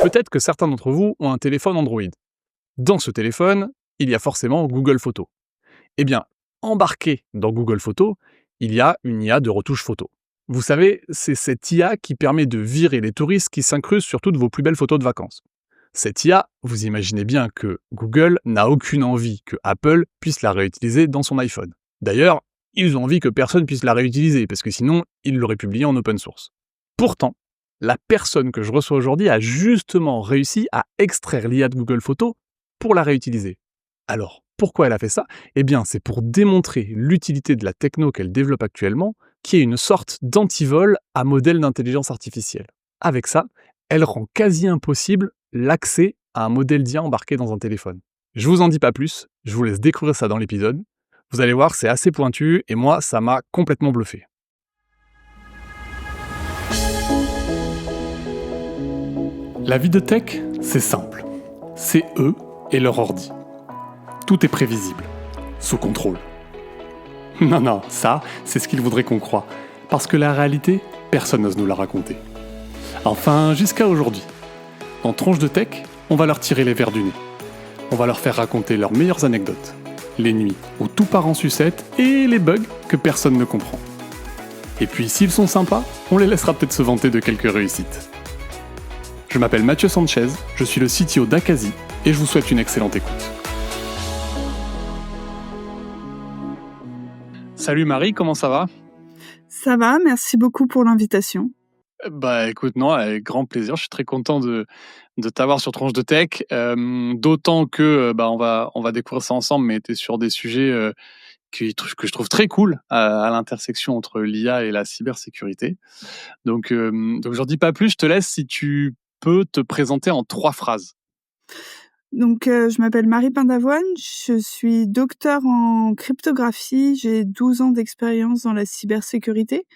Peut-être que certains d'entre vous ont un téléphone Android. Dans ce téléphone, il y a forcément Google Photos. Eh bien, embarqué dans Google Photos, il y a une IA de retouche photo. Vous savez, c'est cette IA qui permet de virer les touristes qui s'incrustent sur toutes vos plus belles photos de vacances. Cette IA, vous imaginez bien que Google n'a aucune envie que Apple puisse la réutiliser dans son iPhone. D'ailleurs, ils ont envie que personne puisse la réutiliser, parce que sinon, ils l'auraient publiée en open source. Pourtant, la personne que je reçois aujourd'hui a justement réussi à extraire l'IA de Google Photos pour la réutiliser. Alors, pourquoi elle a fait ça? Eh bien, c'est pour démontrer l'utilité de la techno qu'elle développe actuellement, qui est une sorte d'antivol à modèle d'intelligence artificielle. Avec ça, elle rend quasi impossible l'accès à un modèle d'IA embarqué dans un téléphone. Je vous en dis pas plus, je vous laisse découvrir ça dans l'épisode. Vous allez voir, c'est assez pointu et moi, ça m'a complètement bluffé. La vie de tech, c'est simple. C'est eux et leur ordi. Tout est prévisible, sous contrôle. Non, ça, c'est ce qu'ils voudraient qu'on croie. Parce que la réalité, personne n'ose nous la raconter. Enfin, jusqu'à aujourd'hui. Dans Tronche de Tech, on va leur tirer les vers du nez. On va leur faire raconter leurs meilleures anecdotes. Les nuits où tout part en sucette et les bugs que personne ne comprend. Et puis, s'ils sont sympas, on les laissera peut-être se vanter de quelques réussites. Je m'appelle Mathieu Sanchez, je suis le CTO d'Akazi et je vous souhaite une excellente écoute. Salut Marie, comment ça va? Ça va, merci beaucoup pour l'invitation. Écoute, non, avec grand plaisir, je suis très content de t'avoir sur Tronche de Tech, d'autant que on va découvrir ça ensemble, mais tu es sur des sujets que je trouve très cool à l'intersection entre l'IA et la cybersécurité. Donc j'en dis pas plus, je te laisse si tu peux te présenter en 3 phrases. Donc, je m'appelle Marie Pindavoine, je suis docteure en cryptographie, j'ai 12 ans d'expérience dans la cybersécurité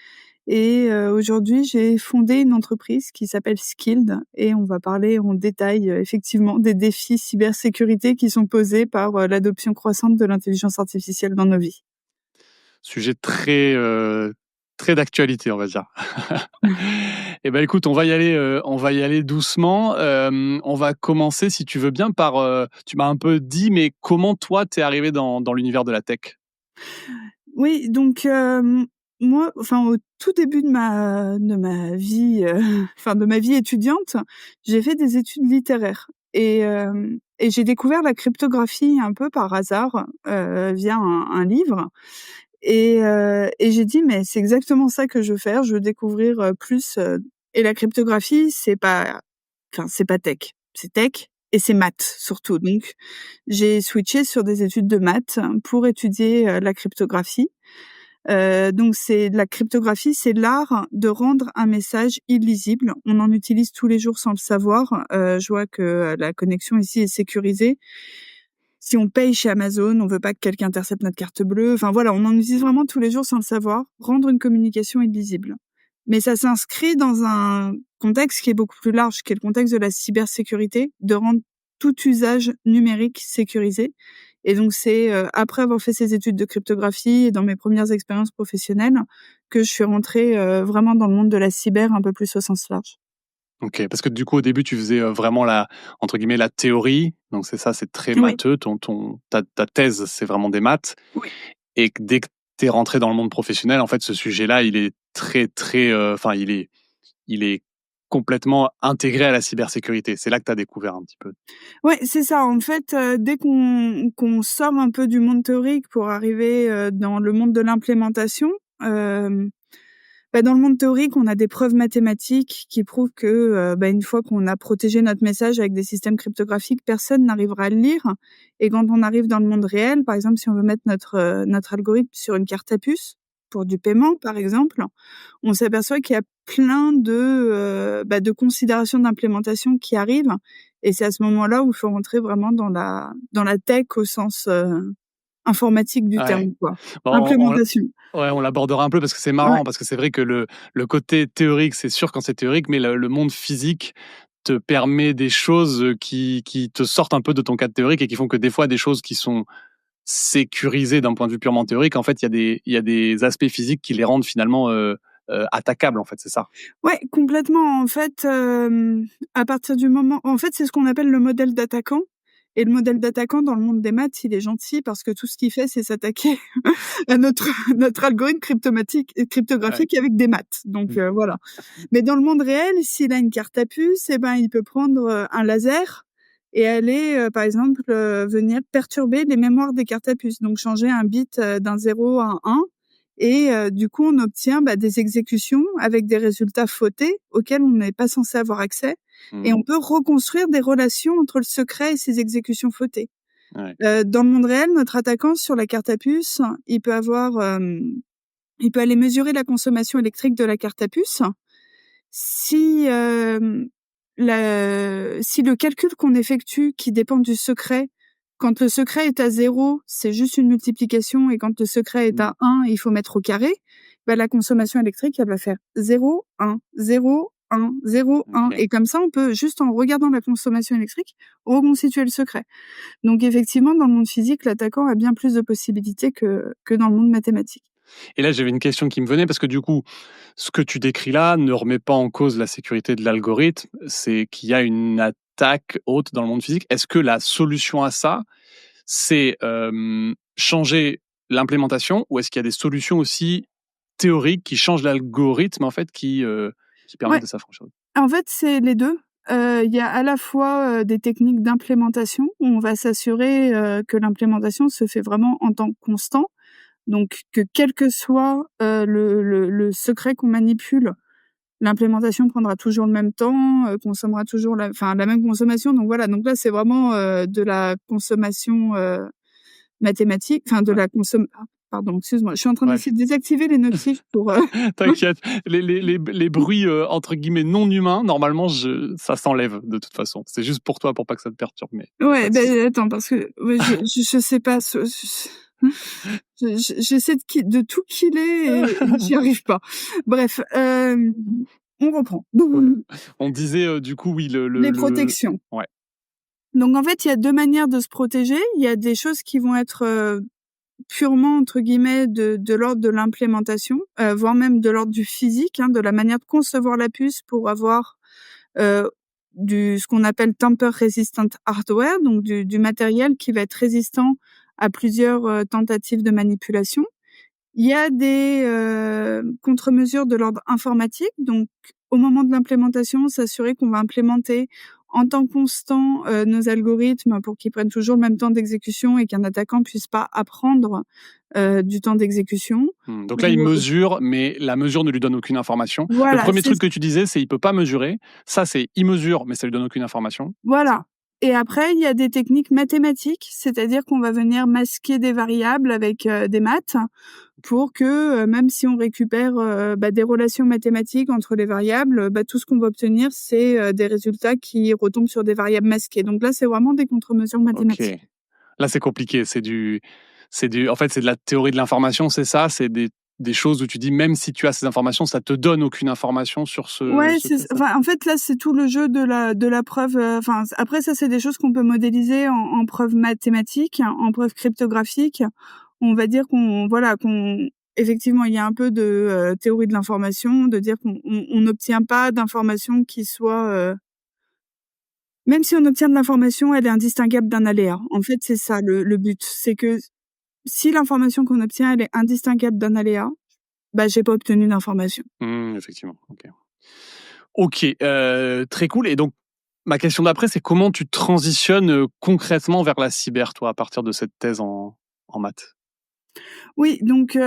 et aujourd'hui, j'ai fondé une entreprise qui s'appelle Skilled et on va parler en détail, effectivement, des défis cybersécurité qui sont posés par l'adoption croissante de l'intelligence artificielle dans nos vies. Sujet très d'actualité, on va dire. Eh ben écoute, on va y aller doucement. On va commencer, si tu veux bien, par tu m'as un peu dit, mais comment toi t'es arrivé dans l'univers de la tech? Oui, donc moi, enfin, au tout début de ma vie, enfin, de ma vie étudiante, j'ai fait des études littéraires et j'ai découvert la cryptographie un peu par hasard, via un livre et j'ai dit: «Mais c'est exactement ça que je veux faire, je veux découvrir, plus, et la cryptographie, c'est pas tech, c'est tech et c'est maths surtout». Donc j'ai switché sur des études de maths pour étudier, la cryptographie. Donc c'est la cryptographie, c'est l'art de rendre un message illisible. On en utilise tous les jours sans le savoir. Je vois que la connexion ici est sécurisée. Si on paye chez Amazon, on veut pas que quelqu'un intercepte notre carte bleue. Enfin voilà, on en utilise vraiment tous les jours sans le savoir, rendre une communication illisible. Mais ça s'inscrit dans un contexte qui est beaucoup plus large, qui est le contexte de la cybersécurité, de rendre tout usage numérique sécurisé. Et donc c'est, après avoir fait ces études de cryptographie et dans mes premières expériences professionnelles que je suis rentrée, vraiment dans le monde de la cyber un peu plus au sens large. OK, parce que du coup, au début, tu faisais, vraiment la entre guillemets «la théorie», donc c'est ça, c'est très Oui, matheux, ta thèse, c'est vraiment des maths oui. et que dès que tu es rentré dans le monde professionnel, en fait, ce sujet-là, il est très, enfin, il est complètement intégré à la cybersécurité. C'est là que tu as découvert un petit peu. Ouais, c'est ça. En fait, dès qu'on sort un peu du monde théorique pour arriver, dans le monde de l'implémentation, hem, dans le monde théorique, on a des preuves mathématiques qui prouvent que, une fois qu'on a protégé notre message avec des systèmes cryptographiques, personne n'arrivera à le lire et quand on arrive dans le monde réel, par exemple, si on veut mettre notre algorithme sur une carte à puce, pour du paiement, par exemple, on s'aperçoit qu'il y a plein de considérations d'implémentation qui arrivent et c'est à ce moment-là où il faut rentrer vraiment dans la tech au sens, informatique du Ouais. terme, quoi. Bon, Implémentation. ouais, on l'abordera un peu parce que c'est marrant, Ouais. parce que c'est vrai que le côté théorique, c'est sûr quand c'est théorique, mais le monde physique te permet des choses, qui te sortent un peu de ton cadre théorique et qui font que des fois, des choses qui sont sécurisées d'un point de vue purement théorique, en fait, il y a des aspects physiques qui les rendent finalement, attaquable, en fait, c'est ça? Ouais, complètement. En fait, à partir du moment en fait, c'est ce qu'on appelle le modèle d'attaquant et le modèle d'attaquant dans le monde des maths, il est gentil parce que tout ce qu'il fait, c'est s'attaquer à notre algorithme Ouais. cryptographique avec des maths. Donc voilà. Mais dans le monde réel, s'il a une carte à puce et ben, il peut prendre, un laser et aller, par exemple, venir perturber les mémoires des cartes à puce. Donc changer un bit, d'un 0 à un 1 et du coup, on obtient, bah, des exécutions avec des résultats fautés auxquels on n'est pas censé avoir accès et Mmh. on peut reconstruire des relations entre le secret et ces exécutions fautées. Ouais. Dans le monde réel, notre attaquant sur la carte à puce, il peut aller mesurer la consommation électrique de la carte à puce. Si, si le calcul qu'on effectue qui dépend du secret, quand le secret est à 0, c'est juste une multiplication et quand le secret est Mmh. à 1, il faut mettre au carré, bah, la consommation électrique, elle va faire 0, 1, 0, 1, 0, 1 OK. et comme ça, on peut juste en regardant la consommation électrique, reconstituer le secret. Donc effectivement, dans le monde physique, l'attaquant a bien plus de possibilités que dans le monde mathématique. Et là, j'avais une question qui me venait parce que du coup, ce que tu décris là ne remet pas en cause la sécurité de l'algorithme, c'est qu'il y a une attaque haute dans le monde physique. Est-ce que la solution à ça, c'est changer l'implémentation ou est-ce qu'il y a des solutions aussi théoriques qui changent l'algorithme en fait qui permettent Ouais, de s'affranchir? en fait, c'est les 2. Il y a à la fois, des techniques d'implémentation où on va s'assurer, que l'implémentation se fait vraiment en temps constant. Donc que quel que soit, le secret qu'on manipule, l'implémentation prendra toujours le même temps, consommera toujours la même consommation. Donc voilà, donc là, c'est vraiment, de la consommation, mathématique, enfin de Ouais, la pardon, excuse-moi, je suis en train ouais. d'essayer de désactiver les notifs pour, T'inquiète, les bruits, entre guillemets «non humains», normalement ça s'enlève de toute façon. C'est juste pour toi, pour pas que ça te perturbe, mais il y a pas Ouais, de souci. ben attends parce que ouais, je sais pas j'essaie de tout killer et j'y arrive pas. Bref, on reprend. Ouais. On disait, du coup, oui, Les protections. ouais. Donc en fait, il y a 2 manières de se protéger. Il y a des choses qui vont être, purement entre guillemets de l'ordre de l'implémentation, voire même de l'ordre du physique, hein, de la manière de concevoir la puce pour avoir, heu, du ce qu'on appelle tamper resistant hardware, donc du matériel qui va être résistant à plusieurs, tentatives de manipulation. Il y a des, contre-mesures de l'ordre informatique, donc au moment de l'implémentation, s'assurer qu'on va implémenter en temps constant, nos algorithmes pour qu'ils prennent toujours le même temps d'exécution et qu'un attaquant puisse pas apprendre, du temps d'exécution. Mmh, donc là, il Ou mesure, mais la mesure ne lui donne aucune information. Le voilà, premier c'est truc que tu disais, c'est il peut pas mesurer. Ça, c'est il mesure, mais ça lui donne aucune information. C'est voilà et après il y a des techniques mathématiques, c'est-à-dire qu'on va venir masquer des variables avec, des maths pour que, même si on récupère, bah, des relations mathématiques entre les variables, bah, tout ce qu'on va obtenir, c'est, des résultats qui retombent sur des variables masquées. Donc là, c'est vraiment des contre-mesures OK. mathématiques. Là, c'est compliqué. En fait, c'est de la théorie de l'information, c'est ça? C'est des choses où tu dis même si tu as ces informations, ça te donne aucune information sur ce Ouais, secret, ça? enfin, en fait, là, c'est tout le jeu de la preuve, enfin, après ça, c'est des choses qu'on peut modéliser en preuve mathématique, en preuve cryptographique. On va dire qu'on effectivement, il y a un peu de, théorie de l'information, de dire qu'on n'obtient pas d'informations qui soient, même si on obtient de l'information, elle est indistinguable d'un aléa. En fait, c'est ça le but. C'est que si l'information qu'on obtient, elle est indistinguable d'un aléa, bah, j'ai pas obtenu d'information. Mmh, effectivement, OK. OK, très cool et donc ma question d'après, c'est comment tu transitionnes, concrètement vers la cyber, toi, à partir de cette thèse en maths? Oui, donc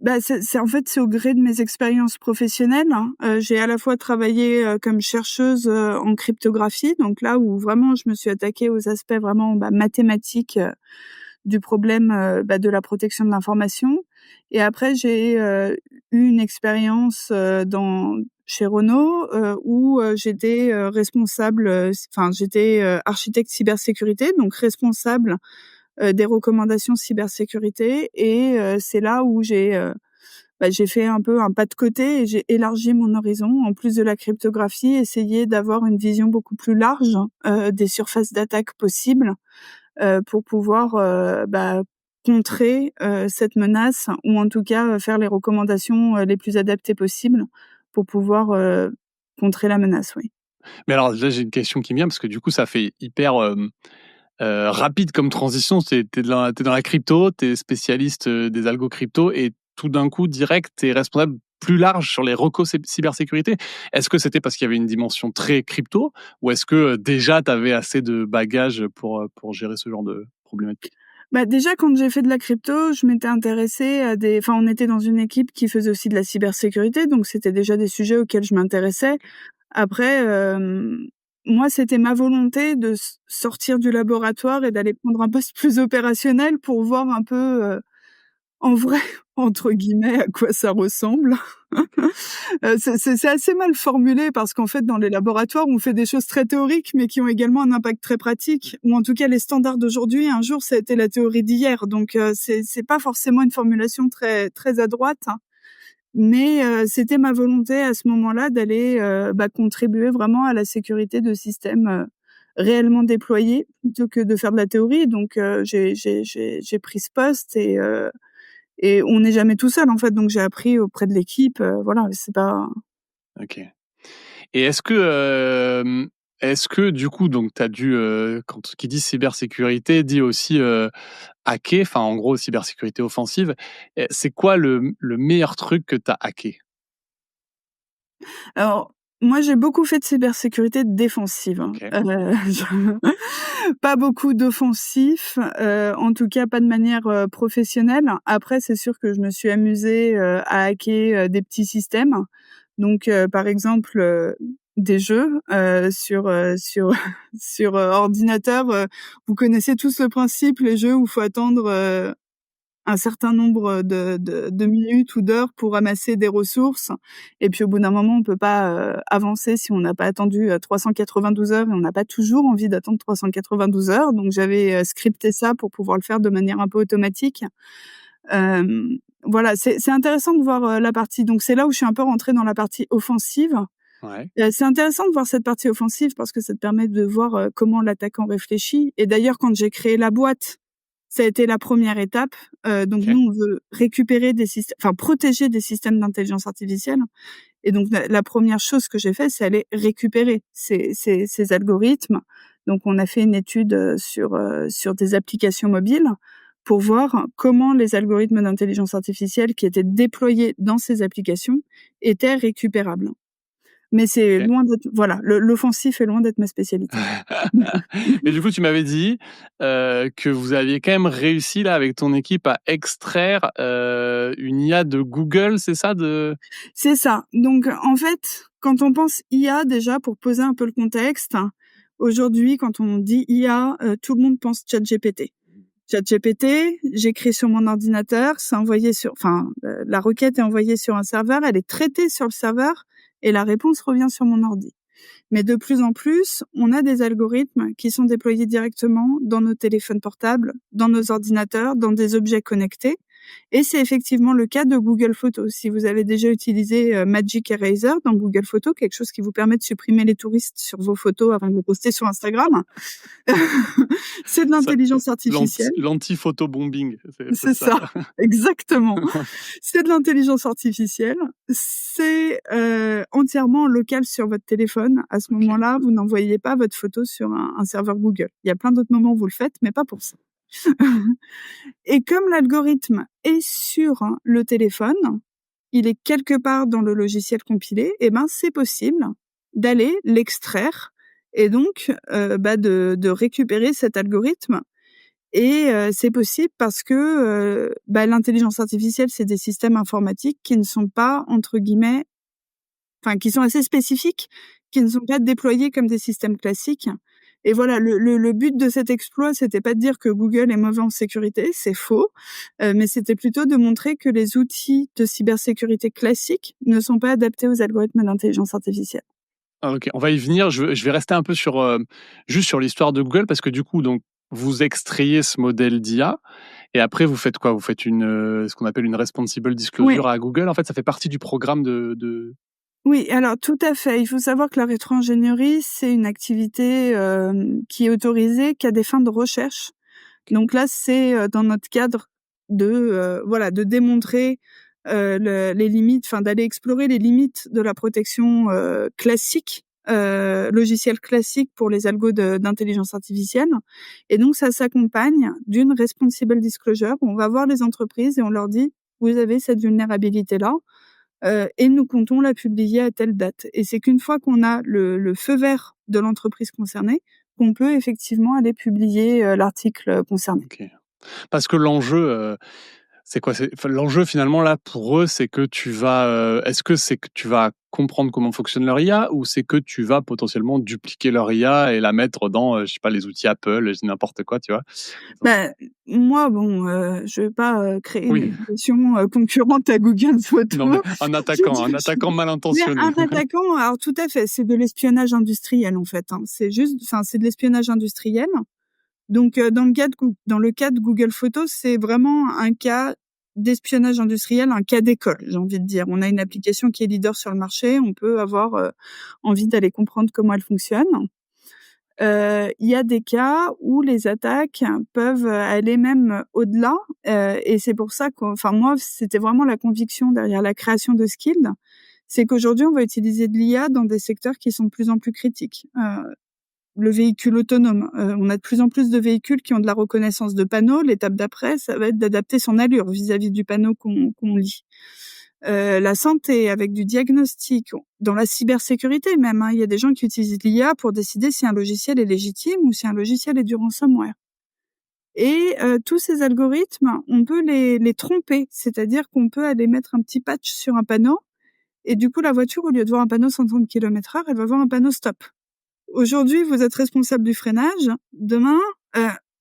bah, c'est en fait, c'est au gré de mes expériences professionnelles, hein. J'ai à la fois travaillé, comme chercheuse, en cryptographie, donc là où vraiment je me suis attaquée aux aspects vraiment, bah, mathématiques, du problème, bah, de la protection de l'information et après j'ai, eu une expérience, chez Renault, où, j'étais, responsable, enfin j'étais, architecte cybersécurité, donc responsable, des recommandations cybersécurité et c'est là où bah, j'ai fait un peu un pas de côté et j'ai élargi mon horizon. En plus de la cryptographie, essayer d'avoir une vision beaucoup plus large, des surfaces d'attaque possibles, pour pouvoir, bah, contrer, cette menace ou en tout cas, faire les recommandations, les plus adaptées possibles pour pouvoir, contrer la menace, oui. Mais alors là, j'ai une question qui me vient parce que du coup, ça fait hyper, rapide comme transition. Tu dans la crypto, tu es spécialiste, des algos crypto et tout d'un coup, direct, tu es responsable plus large sur les recos cybersécurité. Est-ce que c'était parce qu'il y avait une dimension très crypto ou est-ce que, déjà tu avais assez de bagages pour gérer ce genre de problématique? Bah, déjà, quand j'ai fait de la crypto, je m'étais intéressée à des enfin, on était dans une équipe qui faisait aussi de la cybersécurité, donc c'était déjà des sujets auxquels je m'intéressais. Après, moi, c'était ma volonté de sortir du laboratoire et d'aller prendre un poste plus opérationnel pour voir un peu, en vrai, entre guillemets, «à quoi ça ressemble». C'est assez mal formulé parce qu'en fait, dans les laboratoires, on fait des choses très théoriques, mais qui ont également un impact très pratique. Ou en tout cas, les standards d'aujourd'hui, un jour, ça a été la théorie d'hier. Donc, c'est pas forcément une formulation très très à droite, hein. Mais, c'était ma volonté à ce moment-là d'aller, contribuer vraiment à la sécurité de systèmes, réellement déployés plutôt que de faire de la théorie. Donc, j'ai pris ce poste et on n'est jamais tout seul, en fait, donc j'ai appris auprès de l'équipe, voilà, c'est pas OK. Et est-ce que du coup, donc tu as dû, quand qui dit cybersécurité dit aussi, hacker, enfin en gros cybersécurité offensive. C'est quoi le meilleur truc que tu as hacké? alors, moi, j'ai beaucoup fait de cybersécurité défensive, hein. OK, Pas beaucoup d'offensif, en tout cas pas de manière, professionnelle. Après, c'est sûr que je me suis amusée, à hacker, des petits systèmes. Donc, par exemple, des jeux, sur sur, ordinateur, vous connaissez tous le principe, les jeux où il faut attendre, un certain nombre de minutes ou d'heures pour ramasser des ressources et puis au bout d'un moment, on peut pas, avancer si on n'a pas attendu, 392 heures et on n'a pas toujours envie d'attendre 392 heures. Donc j'avais, scripté ça pour pouvoir le faire de manière un peu automatique. Voilà, c'est intéressant de voir, la partie donc c'est là où je suis un peu rentrée dans la partie offensive. ouais, C'est intéressant de voir cette partie offensive parce que ça te permet de voir, comment l'attaquant réfléchit et d'ailleurs quand j'ai créé la boîte, ça a été la première étape. Donc OK, nous, on veut récupérer des systèmes enfin protéger des systèmes d'intelligence artificielle et donc la 1re chose que j'ai fait, c'est aller récupérer ces algorithmes. Donc on a fait une étude, sur des applications mobiles pour voir comment les algorithmes d'intelligence artificielle qui étaient déployés dans ces applications étaient récupérables. Mais c'est OK. loin d'être voilà, l'offensif est loin d'être ma spécialité. Mais du coup, tu m'avais dit, que vous aviez quand même réussi là avec ton équipe à extraire, une IA de Google, c'est ça de C'est ça. Donc, en fait, quand on pense IA, déjà, pour poser un peu le contexte, aujourd'hui, quand on dit IA, tout le monde pense ChatGPT. ChatGPT, j'écris sur mon ordinateur, c'est envoyé sur enfin, la requête est envoyée sur un serveur, elle est traitée sur le serveur et la réponse revient sur mon ordi. Mais de plus en plus, on a des algorithmes qui sont déployés directement dans nos téléphones portables, dans nos ordinateurs, dans des objets connectés. Et c'est effectivement le cas de Google Photos. Si vous avez déjà utilisé Magic Eraser dans Google Photos, quelque chose qui vous permet de supprimer les touristes sur vos photos avant de les poster sur Instagram, c'est de ça l'intelligence artificielle. l'anti-photo bombing, c'est C'est ça? ça, exactement. C'est de l'intelligence artificielle. C'est, entièrement local sur votre téléphone. À ce OK, moment-là, vous n'envoyez pas votre photo sur un serveur Google. Il y a plein d'autres moments où vous le faites, mais pas pour ça. Et comme l'algorithme est sur le téléphone, il est quelque part dans le logiciel compilé, et ben, c'est possible d'aller l'extraire et donc, de récupérer cet algorithme et c'est possible parce que, l'intelligence artificielle, c'est des systèmes informatiques qui ne sont pas entre guillemets enfin qui sont assez spécifiques, qui ne sont pas déployés comme des systèmes classiques et voilà, le but de cet exploit, c'était pas de dire que Google est mauvais en sécurité, c'est faux, mais c'était plutôt de montrer que les outils de cybersécurité classiques ne sont pas adaptés aux algorithmes d'intelligence artificielle. ah OK, on va y venir. Je vais rester un peu sur, juste sur l'histoire de Google parce que du coup, donc vous extrayez ce modèle d'IA et après vous faites quoi? Vous faites une, ce qu'on appelle une responsible Oui. disclosure à Google. En fait, ça fait partie du programme de Oui, alors tout à fait. Il faut savoir que la rétro-ingénierie, c'est une activité, qui est autorisée qu'à des fins de recherche. OK. Donc là, c'est, dans notre cadre de démontrer les limites, enfin d'aller explorer les limites de la protection classique, logiciel classique pour les algos d'intelligence artificielle. Et donc ça s'accompagne d'une responsible disclosure. On va voir les entreprises et on leur dit vous avez cette vulnérabilité-là et nous comptons la publier à telle date. Et c'est qu'une fois qu'on a le feu vert de l'entreprise concernée, qu'on peut effectivement aller publier l'article concerné. OK. Parce que l'enjeu, c'est quoi? L'enjeu finalement là pour eux, c'est que tu vas, est-ce que c'est que tu vas comprendre comment fonctionne leur IA ou c'est que tu vas potentiellement dupliquer leur IA et la mettre dans, je sais pas, les outils Apple, je dis n'importe quoi, tu vois? Bah, moi, bon, je vais pas créer une Oui. application concurrente à Google Non mais Photos. un Je veux attaquant dire, mal mais intentionné. un attaquant, alors tout à fait, c'est de l'espionnage industriel en fait, hein. C'est de l'espionnage industriel. Donc, dans le cas de Google Photos, c'est vraiment un cas d'espionnage industriel, un cas d'école, j'ai envie de dire. On a une application qui est leader sur le marché, on peut avoir envie d'aller comprendre comment elle fonctionne. Il y a des cas où les attaques peuvent aller même au-delà, et c'est pour ça moi, c'était vraiment la conviction derrière la création de Skilled, c'est qu'aujourd'hui, on va utiliser de l'IA dans des secteurs qui sont de plus en plus critiques. Le véhicule autonome, on a de plus en plus de véhicules qui ont de la reconnaissance de panneaux. L'étape d'après, ça va être d'adapter son allure vis-à-vis du panneau qu'on lit. La santé avec du diagnostic, dans la cybersécurité même, hein, il y a des gens qui utilisent l'IA pour décider si un logiciel est légitime ou si un logiciel est du ransomware. Et tous ces algorithmes, on peut les tromper, c'est-à-dire qu'on peut aller mettre un petit patch sur un panneau et du coup la voiture, au lieu de voir un panneau 130 km/h, elle va voir un panneau stop. Aujourd'hui, vous êtes responsable du freinage. Demain,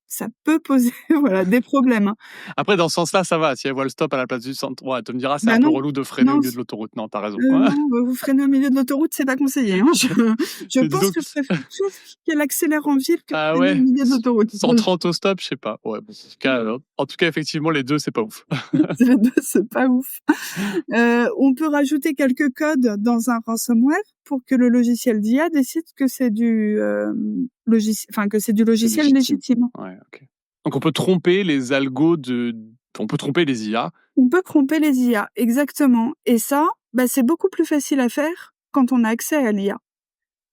ça peut poser voilà, des problèmes, hein. Après dans ce sens-là, ça va, si elle voit le stop à la place du centre, ouais, tu me diras c'est Bah un peu non, relou de freiner au non, milieu de l'autoroute. Non, tu as raison. non, vous freinez au milieu de l'autoroute, c'est pas conseillé, hein. Je Dis pense donc que je préfère toujours qu'elle accélère en ville que ah freiner au ouais, milieu de l'autoroute. Voilà. 130 au stop, je sais pas. Ouais, bon, en tout cas, effectivement, les 2, c'est pas ouf. Les deux, c'est pas ouf. On peut rajouter quelques codes dans un ransomware pour que le logiciel d'IA décide que c'est du C'est logiciel légitime. légitime. Ouais, OK. Donc on peut tromper les algos on peut tromper les IA. On peut tromper les IA, exactement. Et ça, c'est beaucoup plus facile à faire quand on a accès à l'IA.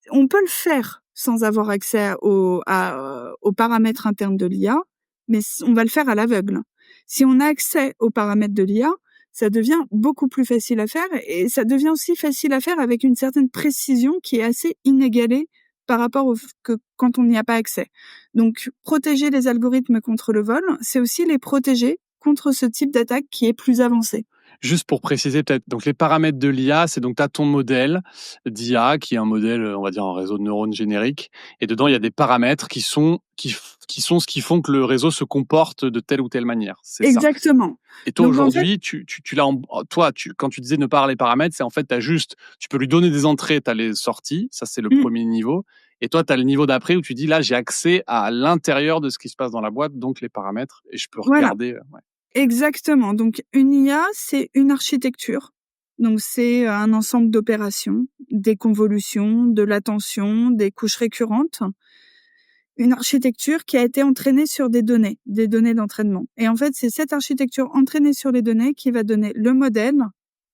On peut le faire sans avoir accès aux paramètres internes de l'IA, mais on va le faire à l'aveugle. Si on a accès aux paramètres de l'IA, ça devient beaucoup plus facile à faire et ça devient aussi facile à faire avec une certaine précision qui est assez inégalée par rapport que quand on n'y a pas accès. Donc, protéger les algorithmes contre le vol, c'est aussi les protéger contre ce type d'attaque qui est plus avancé. Juste pour préciser peut-être, donc les paramètres de l'IA, c'est donc tu as ton modèle d'IA qui est un modèle, on va dire un réseau de neurones générique et dedans il y a des paramètres qui sont ce qui font que le réseau se comporte de telle ou telle manière, c'est ça? Exactement. Et toi Donc en fait, aujourd'hui, tu l'as quand tu disais ne pas avoir les paramètres, c'est en fait tu peux lui donner des entrées, tu as les sorties, ça c'est le premier niveau et toi tu as le niveau d'après où tu dis là j'ai accès à l'intérieur de ce qui se passe dans la boîte, donc les paramètres et je peux voilà. regarder, ouais. Exactement. Donc, une IA, c'est une architecture. Donc, c'est un ensemble d'opérations, des convolutions, de l'attention, des couches récurrentes. Une architecture qui a été entraînée sur des données d'entraînement. Et en fait, c'est cette architecture entraînée sur les données qui va donner le modèle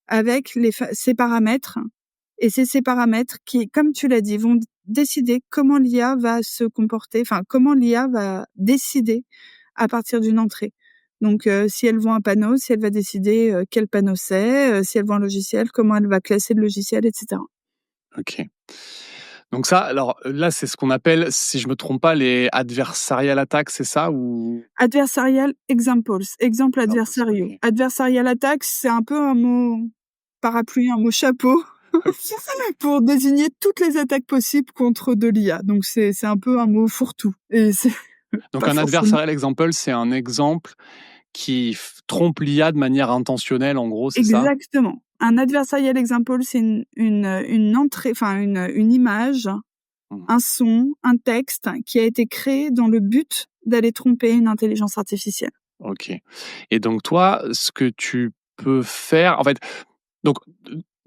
avec ses paramètres. Et c'est ces paramètres qui, comme tu l'as dit, vont décider comment l'IA va se comporter, enfin, comment l'IA va décider à partir d'une entrée. Donc, si elle voit un panneau, si elle va décider quel panneau c'est, si elle voit un logiciel, comment elle va classer le logiciel, etc. OK. Donc ça, alors là, c'est ce qu'on appelle, si je me trompe pas, les adversarial attacks, c'est ça ou? Adversarial examples, exemple adversariaux. OK. Adversarial attacks, c'est un peu un mot parapluie, un mot chapeau pour désigner toutes les attaques possibles contre de l'IA. Donc, c'est un peu un mot fourre-tout. Et c'est Donc pas un forcément. adversarial example, c'est un exemple qui trompe l'IA de manière intentionnelle, en gros, c'est ça? Exactement. Un adversarial example, c'est une entrée, enfin une image, Mmh. un son, un texte qui a été créé dans le but d'aller tromper une intelligence artificielle. OK. Et donc toi, ce que tu peux faire, en fait, donc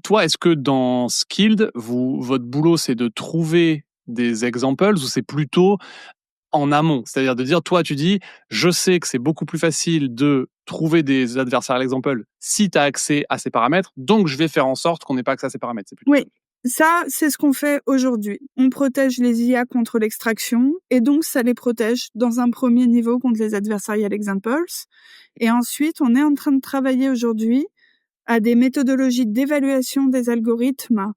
toi, est-ce que dans Skilled, votre boulot, c'est de trouver des examples ou c'est plutôt en amont? C'est-à-dire de dire, toi, tu dis, je sais que c'est beaucoup plus facile de trouver des adversarial examples si tu as accès à ces paramètres, donc je vais faire en sorte qu'on n'ait pas accès à ces paramètres. C'est plutôt Oui, ça, c'est ce qu'on fait aujourd'hui. On protège les IA contre l'extraction et donc ça les protège dans un premier niveau contre les adversarial examples. Et ensuite, on est en train de travailler aujourd'hui à des méthodologies d'évaluation des algorithmes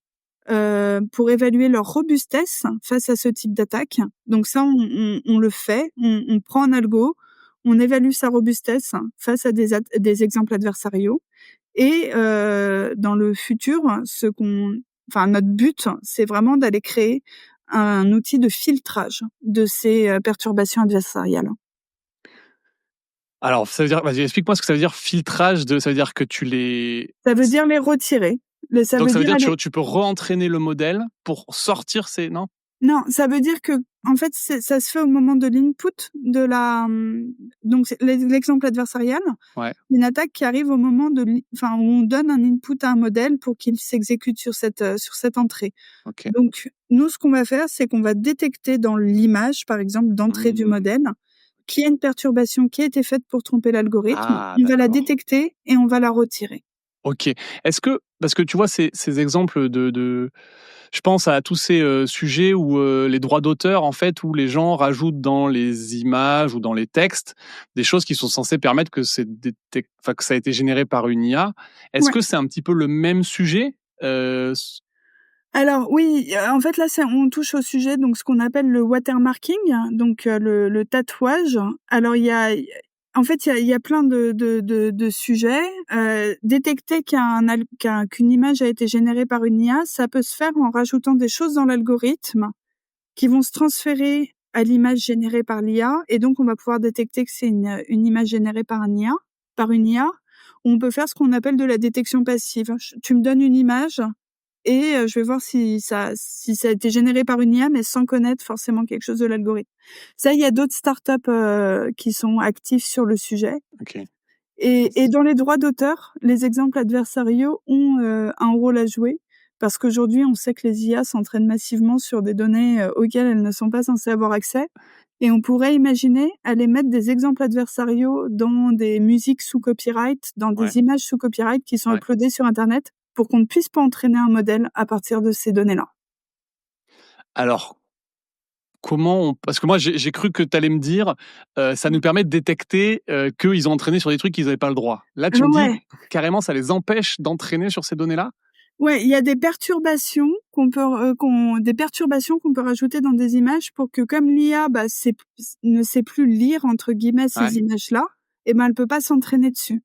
pour évaluer leur robustesse face à ce type d'attaque. Donc ça, on le fait. On prend un algo, on évalue sa robustesse face à des exemples adversariaux. Et dans le futur, notre but, c'est vraiment d'aller créer un outil de filtrage de ces perturbations adversariales. Alors, ça veut dire, vas-y, explique-moi ce que ça veut dire filtrage ça veut dire que tu les. Ça veut dire les retirer. Ça Donc veut ça veut dire dire aller. que tu peux re-entraîner le modèle pour sortir ces. Non? Non, ça veut dire que, en fait, ça se fait au moment de l'input de donc c'est l'exemple adversarial. Ouais. Une attaque qui arrive au moment où on donne un input à un modèle pour qu'il s'exécute sur cette entrée. Ok. Donc, nous, ce qu'on va faire, c'est qu'on va détecter dans l'image, par exemple, d'entrée du modèle, qu'il y a une perturbation qui a été faite pour tromper l'algorithme. Ah, On va la d'accord. détecter et on va la retirer. Ok. Est-ce que, parce que tu vois ces exemples je pense à tous ces sujets où les droits d'auteur, en fait, où les gens rajoutent dans les images ou dans les textes des choses qui sont censées permettre que que ça a été généré par une IA. Est-ce Ouais. que c'est un petit peu le même sujet? Alors oui, en fait, là, on touche au sujet, donc ce qu'on appelle le watermarking, donc le tatouage. Alors en fait, il y a plein de sujets. Détecter qu'une image a été générée par une IA, ça peut se faire en rajoutant des choses dans l'algorithme qui vont se transférer à l'image générée par l'IA, et donc on va pouvoir détecter que c'est une image générée par une IA. On peut faire ce qu'on appelle de la détection passive. Tu me donnes une image et je vais voir si ça a été généré par une IA, mais sans connaître forcément quelque chose de l'algorithme. Ça, il y a d'autres startups qui sont actifs sur le sujet. Ok. Et dans les droits d'auteur, les exemples adversariaux ont un rôle à jouer, parce qu'aujourd'hui, on sait que les IA s'entraînent massivement sur des données auxquelles elles ne sont pas censées avoir accès. Et on pourrait imaginer aller mettre des exemples adversariaux dans des musiques sous copyright, dans Ouais. des images sous copyright qui sont Ouais. uploadées sur Internet, pour qu'on ne puisse pas entraîner un modèle à partir de ces données-là. Alors, parce que moi, j'ai cru que tu allais me dire, ça nous permet de détecter qu'ils ont entraîné sur des trucs qu'ils n'avaient pas le droit. Là, tu me dis Ouais. carrément, ça les empêche d'entraîner sur ces données-là? Ouais, il y a des perturbations qu'on peut rajouter dans des images pour que, comme l'IA, ne sait plus lire entre guillemets Ouais. ces images-là, et ben elle peut pas s'entraîner dessus.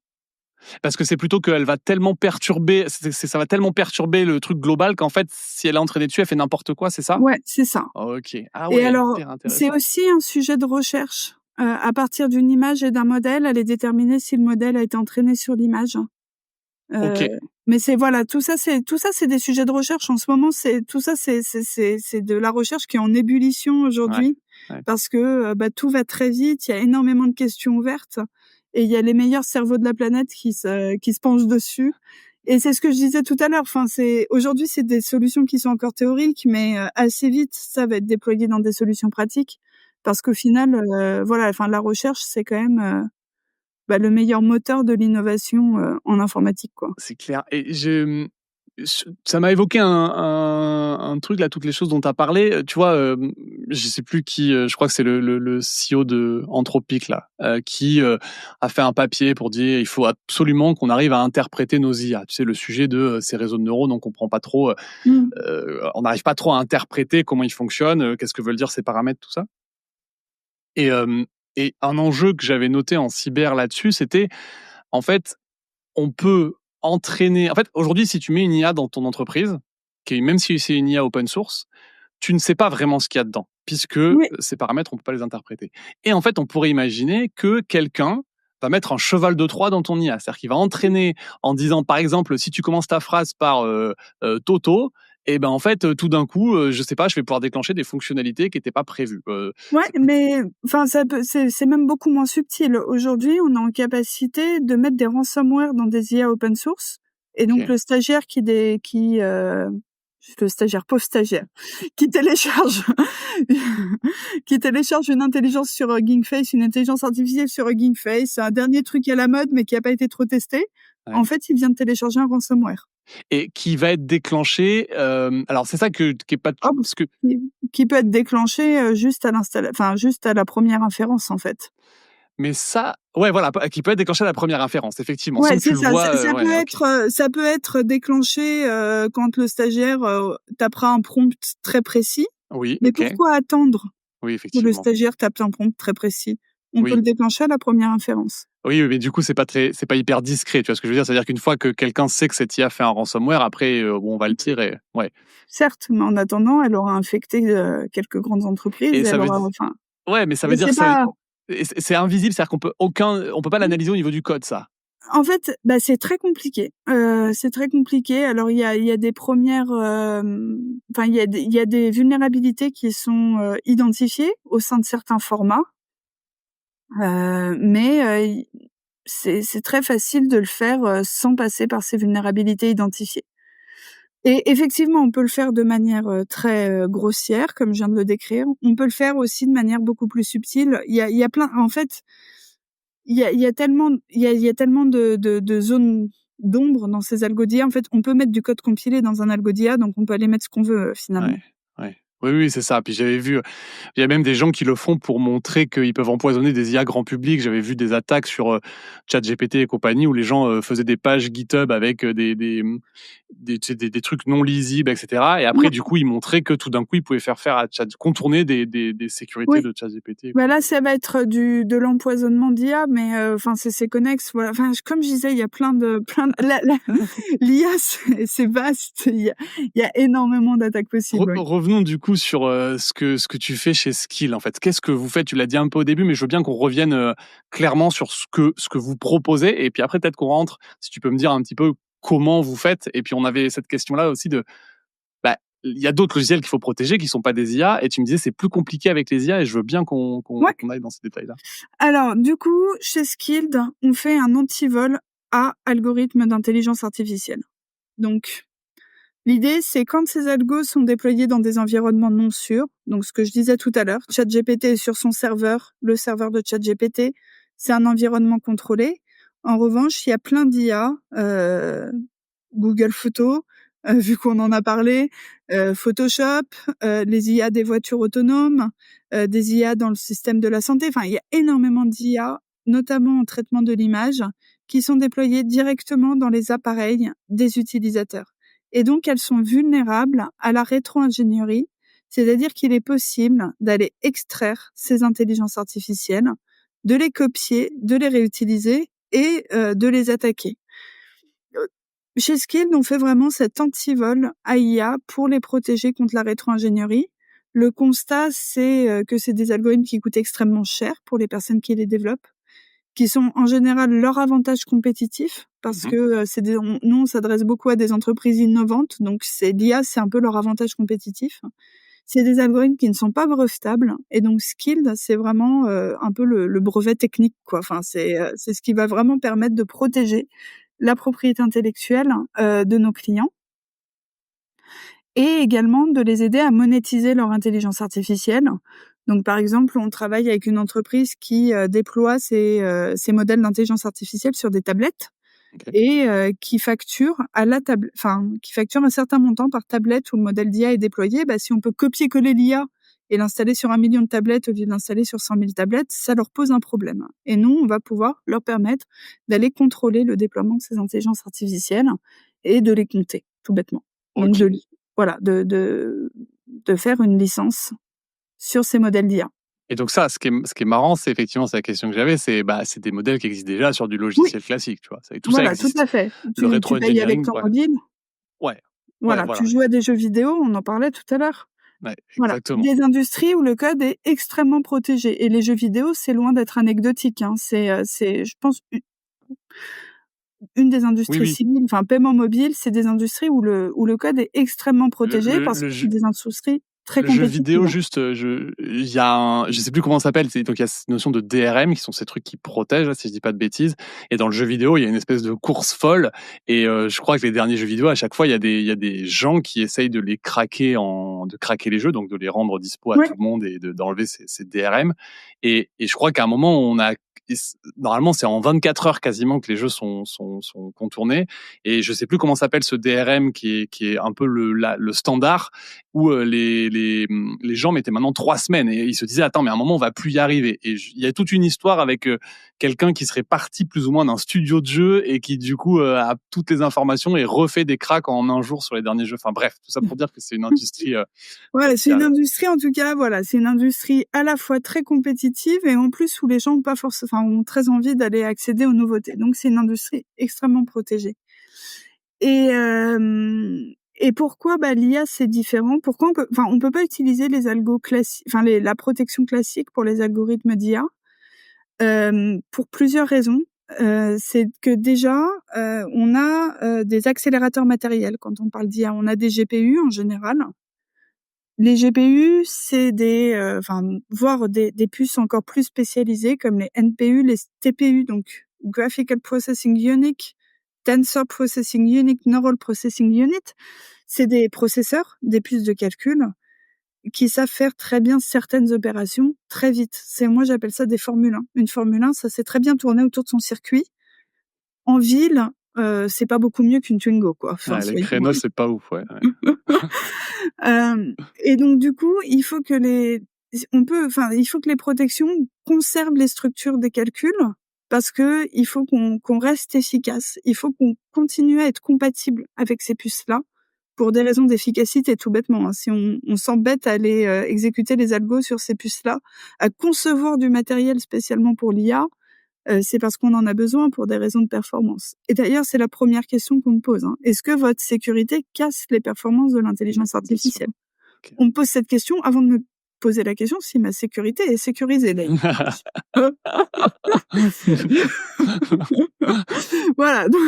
Parce que c'est plutôt qu'elle va tellement perturber, ça va tellement perturber le truc global qu'en fait, si elle est entraînée dessus, elle fait n'importe quoi, c'est ça? Ouais, c'est ça. Ok. Ah Et ouais, alors, hyper c'est intéressant. aussi un sujet de recherche. À partir d'une image et d'un modèle, aller déterminer si le modèle a été entraîné sur l'image. Ok. Mais tout ça, c'est des sujets de recherche. En ce moment, c'est de la recherche qui est en ébullition Ouais. aujourd'hui, Ouais. parce que tout va très vite. Il y a énormément de questions ouvertes et il y a les meilleurs cerveaux de la planète qui se penchent dessus. Et c'est ce que je disais tout à l'heure. Aujourd'hui, c'est des solutions qui sont encore théoriques, mais assez vite, ça va être déployé dans des solutions pratiques, parce qu'au final, la recherche, c'est quand même le meilleur moteur de l'innovation en informatique, quoi. C'est clair. Et ça m'a évoqué un truc là, toutes les choses dont tu as parlé. Tu vois, je sais plus qui, je crois que c'est le CEO de Anthropic là, qui a fait un papier pour dire il faut absolument qu'on arrive à interpréter nos IA. Tu sais, le sujet de ces réseaux de neurones, on comprend pas trop, Mmh. on n'arrive pas trop à interpréter comment ils fonctionnent, qu'est-ce que veulent dire ces paramètres, tout ça. Et, et un enjeu que j'avais noté en cyber là-dessus, c'était en fait, on peut entraîner. En fait, aujourd'hui, si tu mets une IA dans ton entreprise, même si c'est une IA open source, tu ne sais pas vraiment ce qu'il y a dedans, puisque Oui. ces paramètres, on ne peut pas les interpréter. Et en fait, on pourrait imaginer que quelqu'un va mettre un cheval de Troie dans ton IA. C'est-à-dire qu'il va entraîner en disant, par exemple, si tu commences ta phrase par Toto, et ben en fait, tout d'un coup, je sais pas, je vais pouvoir déclencher des fonctionnalités qui n'étaient pas prévues. Ouais, C'est plus- mais c'est même beaucoup moins subtil. Aujourd'hui, on est en capacité de mettre des ransomware dans des IA open source, et donc Ok. le stagiaire le stagiaire, pauvre stagiaire, qui télécharge qui télécharge une intelligence sur Hugging Face, une intelligence artificielle sur Hugging Face, c'est un dernier truc à la mode, mais qui a pas été trop testé. Ouais. En fait, il vient de télécharger un ransomware. Et qui va être déclenché, alors c'est ça qui est pas Hop, parce que qui peut être déclenché, juste à la première inférence, en fait. mais ça ouais, voilà, qui peut être déclenché à la première inférence, effectivement, sans Ouais, que tu c'est le ça. vois, Ça peut ouais, OK. être, déclenché, quand le stagiaire, tapera un prompt très précis. Oui, Mais OK. pourquoi attendre Oui, que le effectivement. stagiaire tape un prompt très précis? On peut Oui. le déclencher à la première inférence. Oui, mais du coup, c'est pas hyper discret, tu vois ce que je veux dire? C'est-à-dire qu'une fois que quelqu'un sait que cette IA fait un ransomware, après, bon, on va le tirer. Ouais. Certes, mais en attendant, elle aura infecté, quelques grandes entreprises. Et ça Elle veut aura di enfin, ouais, mais ça mais veut dire c'est que ça pas et c'est invisible, c'est-à-dire on peut pas l'analyser au niveau du code, ça? en fait, bah, c'est très compliqué. C'est très compliqué. Alors il y a des premières, enfin il y a des vulnérabilités qui sont, identifiées au sein de certains formats, mais i c'est très facile de le faire, sans passer par ces vulnérabilités identifiées. Et effectivement, on peut le faire de manière, très, grossière, comme je viens de le décrire. On peut le faire aussi de manière beaucoup plus subtile. Il y a plein en fait, il y a tellement de zones d'ombre dans ces algos d'IA. En fait, on peut mettre du code compilé dans un algo d'IA, donc on peut aller mettre ce qu'on veut, finalement. Ouais, ouais. Oui, oui, c'est ça. Puis j'avais vu, il y a même des gens qui le font pour montrer qu'ils peuvent empoisonner des IA grand public. J'avais vu des attaques sur, ChatGPT et compagnie où les gens, faisaient des pages GitHub avec, tu sais, des trucs non lisibles et cetera et après Ouais, du coup, ils montraient que tout d'un coup, ils pouvaient faire à Chat contourner des sécurités oui. de ChatGPT et Bah, là, compagnie. ça va être de l'empoisonnement d'IA, mais enfin, c'est connexes, voilà. Enfin, comme je disais, il y a plein de la l'IA, c'est vaste. Il y a énormément d'attaques possibles, oui. Revenons du coup sur, ce que tu fais chez Skill, en fait. Qu'est-ce que vous faites? Tu l'as dit un peu au début, mais je veux bien qu'on revienne, clairement sur ce que vous proposez et puis après peut-être qu'on rentre, si tu peux me dire un petit peu comment vous faites et puis on avait cette question-là aussi de, bah, il y a d'autres logiciels qu'il faut protéger qui sont pas des IA et tu me disais: «C'est plus compliqué avec les IA» et je veux bien qu'on qu'on Ouais. qu'on aille dans ces détails-là. Alors, du coup, chez Skilled, on fait un antivol à algorithme d'intelligence artificielle. Donc, l'idée, c'est quand ces algos sont déployés dans des environnements non sûrs, donc ce que je disais tout à l'heure, ChatGPT est sur son serveur, le serveur de ChatGPT, c'est un environnement contrôlé. En revanche, il y a plein d'IA, Google Photos, vu qu'on en a parlé, Photoshop, les IA des voitures autonomes, des IA dans le système de la santé. Enfin, il y a énormément d'IA, notamment en traitement de l'image, qui sont déployées directement dans les appareils des utilisateurs. Et donc, elles sont vulnérables à la rétro-ingénierie, c'est-à-dire qu'il est possible d'aller extraire ces intelligences artificielles, de les copier, de les réutiliser et de les attaquer. Chez Skilled, on fait vraiment cet antivol à IA pour les protéger contre la rétro-ingénierie. Le constat, c'est que c'est des algorithmes qui coûtent extrêmement cher pour les personnes qui les développent, qui sont en général leur avantage compétitif parce Mmh. que nous, on s'adresse beaucoup à des entreprises innovantes, donc l'IA, c'est un peu leur avantage compétitif. C'est des algorithmes qui ne sont pas brevetables et donc Skilled, c'est vraiment un peu le brevet technique, quoi. Enfin, c'est ce qui va vraiment permettre de protéger la propriété intellectuelle, de nos clients et également de les aider à monétiser leur intelligence artificielle. Donc par exemple, on travaille avec une entreprise qui, déploie ses modèles d'intelligence artificielle sur des tablettes OK. et qui facture un certain montant par tablette où le modèle d'IA est déployé. Bah, si on peut copier-coller l'IA et l'installer sur 1 million de tablettes au lieu de l'installer sur 100 000 tablettes, ça leur pose un problème. Et nous, on va pouvoir leur permettre d'aller contrôler le déploiement de ces intelligences artificielles et de les compter, tout bêtement. Donc OK. voilà, de faire une licence sur ces modèles d'IA. Et donc ça, ce qui est marrant, c'est effectivement, c'est la question que j'avais, c'est des modèles qui existent déjà sur du Oui, logiciel classique, tu vois? Tout ça voilà, tout existe. à fait. Le Tu payes avec rétro-engineering, ton ouais. mobile. Ouais, ouais, Voilà, voilà, tu joues à des jeux vidéo, on en parlait tout à l'heure. ouais, Voilà, exactement. des industries où le code est extrêmement protégé et les jeux vidéo, c'est loin d'être anecdotique, hein. C'est je pense une des Oui, industries oui. cibles, enfin paiement mobile, c'est des industries où le code est extrêmement Le protégé le parce le que c'est jeu des industries très Le jeu compétitive. vidéo, juste, il y a je sais plus comment ça s'appelle, donc il y a cette notion de DRM qui sont ces trucs qui protègent, là, si je dis pas de bêtises. Et dans le jeu vidéo, il y a une espèce de course folle. Et je crois que les derniers jeux vidéo, à chaque fois, il y a des gens qui essayent de les craquer, de craquer les jeux, donc de les rendre dispo à Ouais. tout le monde et d'enlever ces DRM. Et je crois qu'à un moment, normalement, c'est en 24 heures quasiment que les jeux sont contournés. Et je sais plus comment s'appelle ce DRM qui est un peu le standard, où les gens mettaient maintenant 3 semaines et ils se disaient attends, mais à un moment on va plus y arriver. Et il y a toute une histoire avec quelqu'un qui serait parti plus ou moins d'un studio de jeu et qui du coup a toutes les informations et refait des cracks en un jour sur les derniers jeux. Enfin bref, tout ça pour dire que c'est une industrie Ouais, c'est qui une a... industrie en tout cas, voilà, c'est une industrie à la fois très compétitive et en plus où les gens ont très envie d'aller accéder aux nouveautés. Donc c'est une industrie extrêmement protégée. Et pourquoi l'IA c'est différent? Pourquoi on peut pas utiliser les algos classiques, la protection classique pour les algorithmes d'IA? Pour plusieurs raisons. C'est que déjà, on a des accélérateurs matériels quand on parle d'IA. On a des GPU en général. Les GPU, c'est voire des puces encore plus spécialisées comme les NPU, les TPU, donc Graphical Processing Unit, Tensor Processing Unit, Neural Processing Unit. C'est des processeurs, des puces de calcul qui savent faire très bien certaines opérations très vite. Moi, j'appelle ça des Formule 1. Une Formule 1, ça sait très bien tourner autour de son circuit. En ville, c'est pas beaucoup mieux qu'une Twingo, quoi. Enfin, les soyons créneaux, c'est pas ouf, ouais. Et donc du coup, il faut que les protections conservent les structures des calculs parce que il faut qu'on reste efficace. Il faut qu'on continue à être compatible avec ces puces-là pour des raisons d'efficacité, tout bêtement, hein. Si on s'embête à aller exécuter les algos sur ces puces-là, à concevoir du matériel spécialement pour l'IA, c'est parce qu'on en a besoin pour des raisons de performance. Et d'ailleurs, c'est la première question qu'on me pose, hein. Est-ce que votre sécurité casse les performances de l'intelligence Bien sûr. artificielle? Ok. On me pose cette question avant de me poser la question si ma sécurité est sécurisée, d'ailleurs. Voilà, donc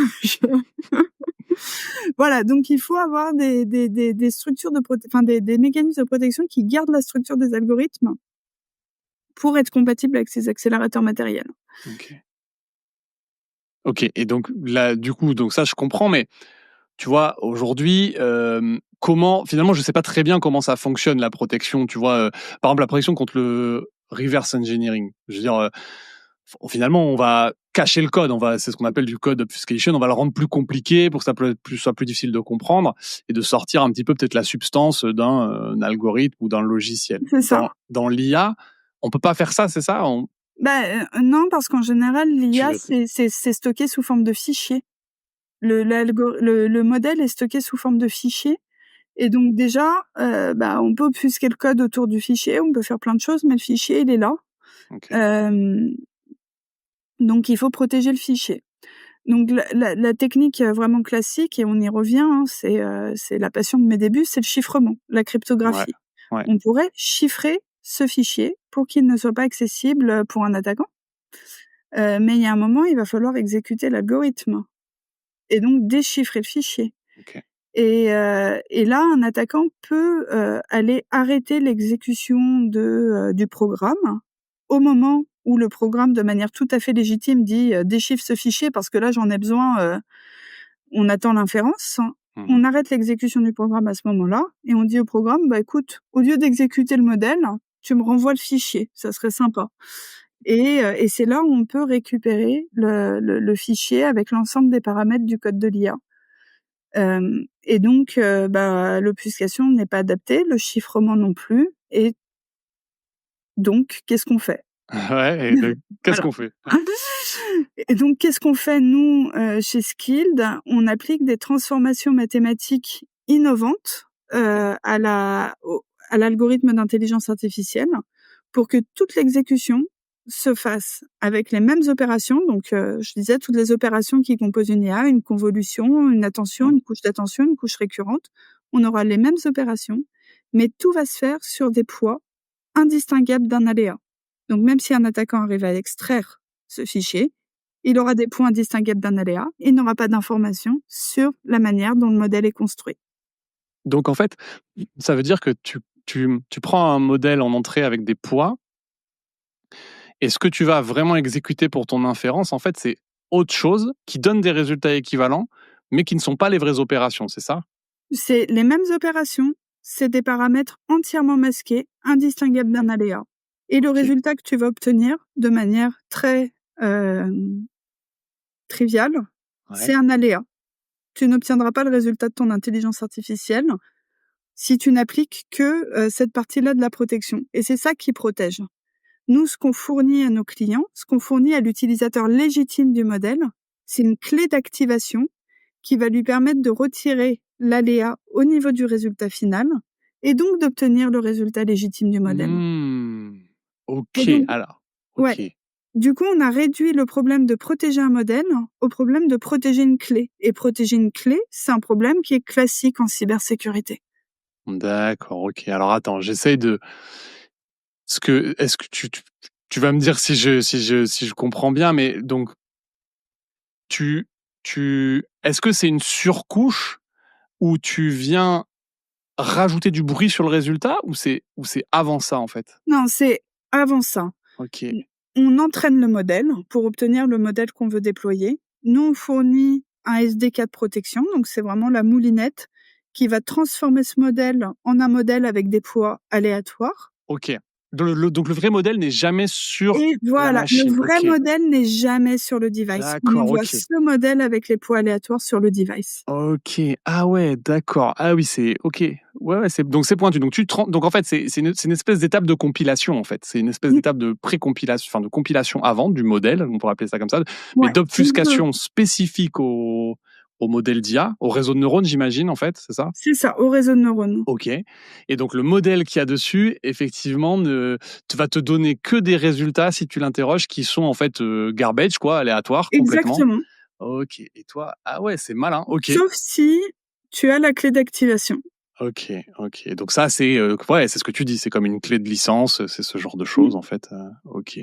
voilà, donc il faut avoir des structures des mécanismes de protection qui gardent la structure des algorithmes pour être compatibles avec ces accélérateurs matériels. Ok. Ok, et donc là, du coup, donc ça je comprends, mais tu vois, aujourd'hui, comment finalement, je sais pas très bien comment ça fonctionne la protection, tu vois, par exemple la protection contre le reverse engineering. Je veux dire, finalement, on va cacher le code, c'est ce qu'on appelle du code obfuscation, on va le rendre plus compliqué pour que ça soit plus difficile de comprendre et de sortir un petit peu peut-être la substance d'un algorithme ou d'un logiciel. C'est ça. Dans l'IA, on peut pas faire ça, c'est ça? Non, parce qu'en général, Tu l'IA, veux... c'est stocké sous forme de fichier. Le modèle est stocké sous forme de fichier. Et donc déjà, on peut obfusquer le code autour du fichier, on peut faire plein de choses, mais le fichier, il est là. Ok. Donc il faut protéger le fichier. Donc la technique vraiment classique, et on y revient, hein, c'est la passion de mes débuts, c'est le chiffrement, la Ouais. cryptographie. Ouais. On pourrait chiffrer ce fichier pour qu'il ne soit pas accessible pour un attaquant. Mais il y a un moment, il va falloir exécuter l'algorithme et donc déchiffrer le fichier. Ok. Et là, un attaquant peut aller arrêter l'exécution du programme au moment où le programme, de manière tout à fait légitime, dit déchiffre ce fichier parce que là j'en ai besoin. On attend l'inférence. Mhm. On arrête l'exécution du programme à ce moment-là et on dit au programme écoute, au lieu d'exécuter le modèle, tu me renvoies le fichier. Ça serait sympa. Et c'est là où on peut récupérer le fichier avec l'ensemble des paramètres du code de l'IA. Et donc, l'obfuscation n'est pas adaptée, le chiffrement non plus. Et donc, qu'est-ce qu'on fait? Ouais, et donc, qu'est-ce Voilà. qu'on fait? Et donc, qu'est-ce qu'on fait, nous, chez Skilled? On applique des transformations mathématiques innovantes à l'algorithme d'intelligence artificielle pour que toute l'exécution se fasse avec les mêmes opérations. Donc, je disais, toutes les opérations qui composent une IA, une convolution, une attention, une couche d'attention, une couche récurrente, on aura les mêmes opérations, mais tout va se faire sur des poids indistinguables d'un aléa. Donc, même si un attaquant arrive à extraire ce fichier, il aura des points indistinguables d'un aléa, il n'aura pas d'informations sur la manière dont le modèle est construit. Donc en fait, ça veut dire que tu prends un modèle en entrée avec des poids, et ce que tu vas vraiment exécuter pour ton inférence, en fait, c'est autre chose qui donne des résultats équivalents, mais qui ne sont pas les vraies opérations, c'est ça? C'est les mêmes opérations, c'est des paramètres entièrement masqués, indistinguables d'un aléa. Et le OK. résultat que tu vas obtenir de manière très triviale, c'est Ouais. un aléa. Tu n'obtiendras pas le résultat de ton intelligence artificielle si tu n'appliques que cette partie-là de la protection. Et c'est ça qui protège. Nous, ce qu'on fournit à nos clients, ce qu'on fournit à l'utilisateur légitime du modèle, c'est une clé d'activation qui va lui permettre de retirer l'aléa au niveau du résultat final et donc d'obtenir le résultat légitime du modèle. Mmh. Et OK, donc, alors ouais, OK. du coup, on a réduit le problème de protéger un modèle au problème de protéger une clé. Et protéger une clé, c'est un problème qui est classique en cybersécurité. D'accord, OK. Alors attends, j'essaye de est-ce que tu vas me dire si je comprends bien, mais donc tu est-ce que c'est une surcouche où tu viens rajouter du bruit sur le résultat ou c'est avant ça, en fait? Non, c'est avant ça. OK, On entraîne le modèle pour obtenir le modèle qu'on veut déployer. Nous, on fournit un SDK de protection, donc c'est vraiment la moulinette qui va transformer ce modèle en un modèle avec des poids aléatoires. OK. Donc le vrai modèle n'est jamais sur Et la voilà, le machine. vrai OK. modèle n'est jamais sur le device. On D'accord, envoie OK. ce modèle avec les poids aléatoires sur le device. OK. Ah ouais, d'accord. Ah oui, c'est OK. Ouais, ouais, c'est pointu. Donc en fait, c'est une espèce d'étape de compilation, en fait. C'est une espèce Mmh, d'étape de pré-compilation, enfin de compilation avant du modèle, on pourrait appeler ça comme ça, mais ouais, d'obfuscation spécifique au modèle d'IA, au réseau de neurones, j'imagine, en fait, c'est ça? c'est ça, au réseau de neurones. OK, et donc le modèle qu'il y a dessus, effectivement, ne te va te donner que des résultats, si tu l'interroges, qui sont en fait, garbage quoi, aléatoires complètement. Exactement. OK, et toi ah ouais, c'est malin. OK. Sauf si tu as la clé d'activation. OK, OK. Donc ça, ouais, c'est ce que tu dis, c'est comme une clé de licence, c'est ce genre de Mmh. choses en fait, OK,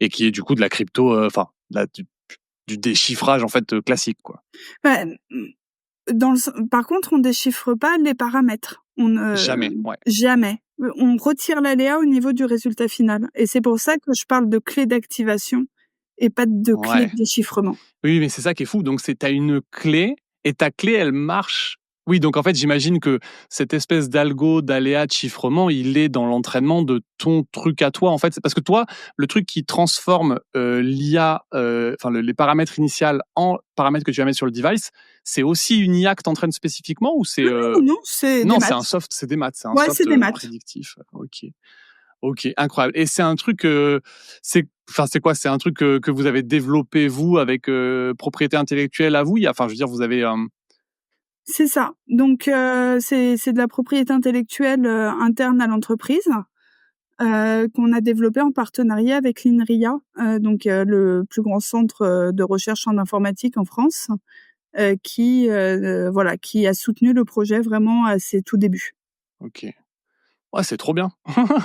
et qui est du coup de la crypto, enfin, du déchiffrage en fait, classique quoi? Bah, dans le sen par contre, on déchiffre pas les paramètres. On ne Jamais, ouais. jamais. On retire l'aléa au niveau du résultat final et c'est pour ça que je parle de clé d'activation et pas de clé Ouais. de déchiffrement. Oui, mais c'est ça qui est fou. Donc c'est tu une clé et ta clé, elle marche. Oui, donc en fait, j'imagine que cette espèce d'algo, d'aléa, de chiffrement, il est dans l'entraînement de ton truc à toi, en fait. C'est parce que toi, le truc qui transforme, l'IA, enfin les paramètres initiales en paramètres que tu vas mettre sur le device, c'est aussi une IA que tu entraînes spécifiquement ou c'est, Non, non, c'est des non, c'est un maths. soft, c'est des maths, c'est un Ouais, c'est soft, des maths. prédictif. OK. OK, incroyable, et c'est un truc, c'est quoi? C'est un truc, que vous avez développé vous avec, propriété intellectuelle à vous? Enfin, je veux dire, vous avez, C'est ça. Donc c'est de la propriété intellectuelle, interne à l'entreprise, qu'on a développée en partenariat avec l'INRIA, donc le plus grand centre, de recherche en informatique en France, voilà, qui a soutenu le projet vraiment à ses tout débuts. OK. Ouais, c'est trop bien.